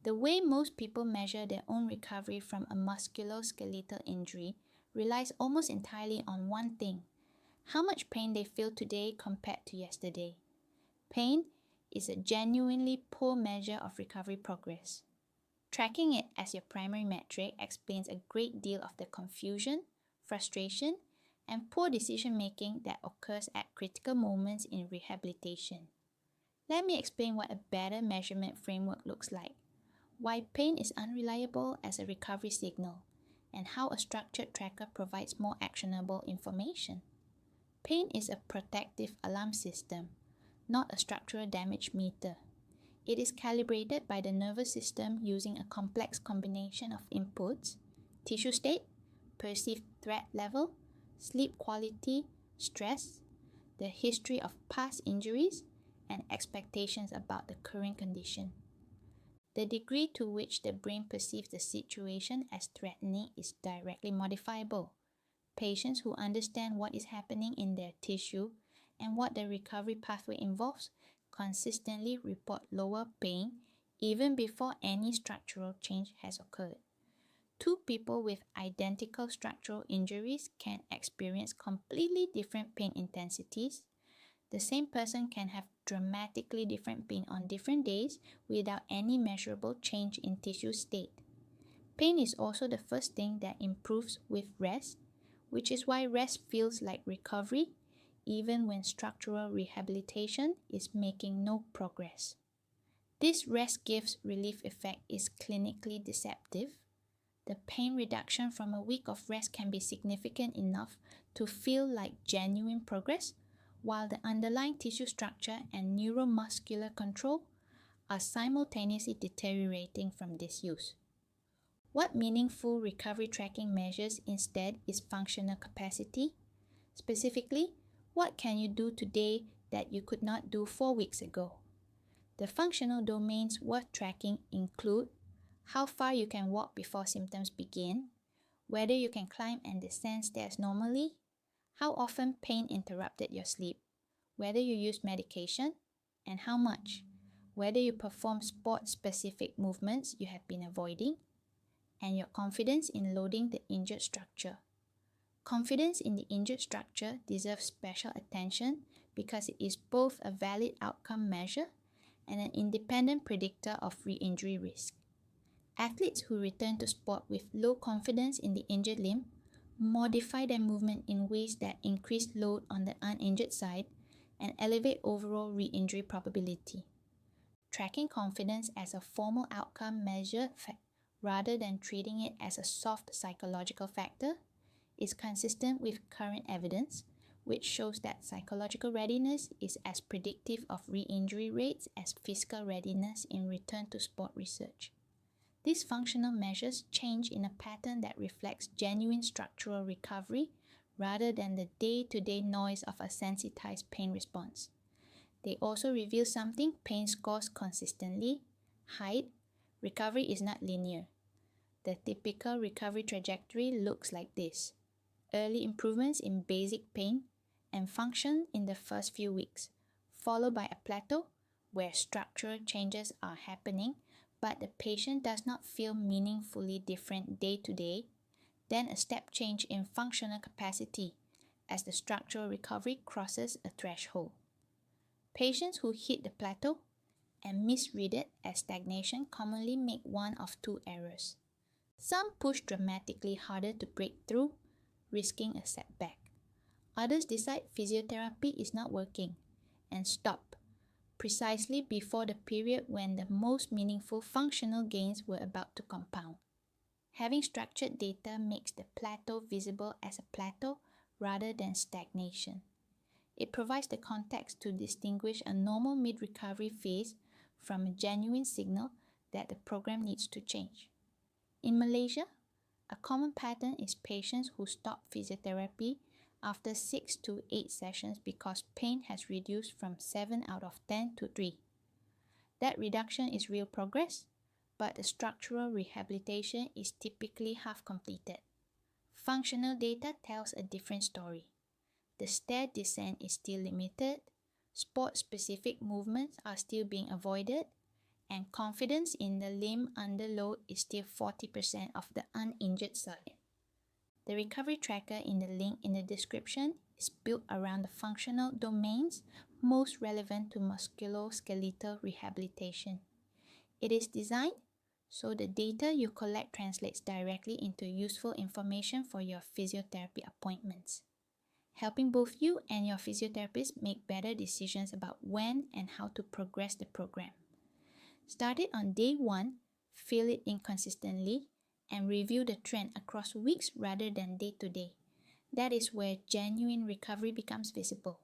The way most people measure their own recovery from a musculoskeletal injury relies almost entirely on one thing: how much pain they feel today compared to yesterday. Pain is a genuinely poor measure of recovery progress. Tracking it as your primary metric explains a great deal of the confusion, frustration, and poor decision-making that occurs at critical moments in rehabilitation. Let me explain what a better measurement framework looks like, why pain is unreliable as a recovery signal, and how a structured tracker provides more actionable information. Pain is a protective alarm system, not a structural damage meter. It is calibrated by the nervous system using a complex combination of inputs: tissue state, perceived threat level, sleep quality, stress, the history of past injuries, and expectations about the current condition. The degree to which the brain perceives the situation as threatening is directly modifiable. Patients who understand what is happening in their tissue and what the recovery pathway involves consistently report lower pain even before any structural change has occurred. Two people with identical structural injuries can experience completely different pain intensities. The same person can have dramatically different pain on different days without any measurable change in tissue state. Pain is also the first thing that improves with rest, which is why rest feels like recovery even when structural rehabilitation is making no progress. This rest gives relief effect is clinically deceptive. The pain reduction from a week of rest can be significant enough to feel like genuine progress, while the underlying tissue structure and neuromuscular control are simultaneously deteriorating from disuse. What meaningful recovery tracking measures instead is functional capacity. Specifically, what can you do today that you could not do 4 weeks ago? The functional domains worth tracking include how far you can walk before symptoms begin, whether you can climb and descend stairs normally, how often pain interrupted your sleep, whether you use medication, and how much, whether you perform sport-specific movements you have been avoiding, and your confidence in loading the injured structure. Confidence in the injured structure deserves special attention because it is both a valid outcome measure and an independent predictor of re-injury risk. Athletes who return to sport with low confidence in the injured limb modify their movement in ways that increase load on the uninjured side and elevate overall re-injury probability. Tracking confidence as a formal outcome measure rather than treating it as a soft psychological factor is consistent with current evidence, which shows that psychological readiness is as predictive of re-injury rates as physical readiness in return to sport research. These functional measures change in a pattern that reflects genuine structural recovery rather than the day-to-day noise of a sensitized pain response. They also reveal something pain scores consistently: height. Recovery is not linear. The typical recovery trajectory looks like this: early improvements in basic pain and function in the first few weeks, followed by a plateau where structural changes are happening, but the patient does not feel meaningfully different day to day, then a step change in functional capacity as the structural recovery crosses a threshold. Patients who hit the plateau and misread it as stagnation commonly make one of two errors. Some push dramatically harder to break through, risking a setback. Others decide physiotherapy is not working and stop precisely before the period when the most meaningful functional gains were about to compound. Having structured data makes the plateau visible as a plateau rather than stagnation. It provides the context to distinguish a normal mid-recovery phase from a genuine signal that the program needs to change. In Malaysia, a common pattern is patients who stop physiotherapy after 6 to 8 sessions because pain has reduced from 7 out of 10 to 3. That reduction is real progress, but the structural rehabilitation is typically half completed. Functional data tells a different story. The stair descent is still limited, sport-specific movements are still being avoided, and confidence in the limb under load is still 40% of the uninjured side. The recovery tracker in the link in the description is built around the functional domains most relevant to musculoskeletal rehabilitation. It is designed so the data you collect translates directly into useful information for your physiotherapy appointments, helping both you and your physiotherapist make better decisions about when and how to progress the program. Start it on day 1, fill it in consistently, and review the trend across weeks rather than day to day. That is where genuine recovery becomes visible.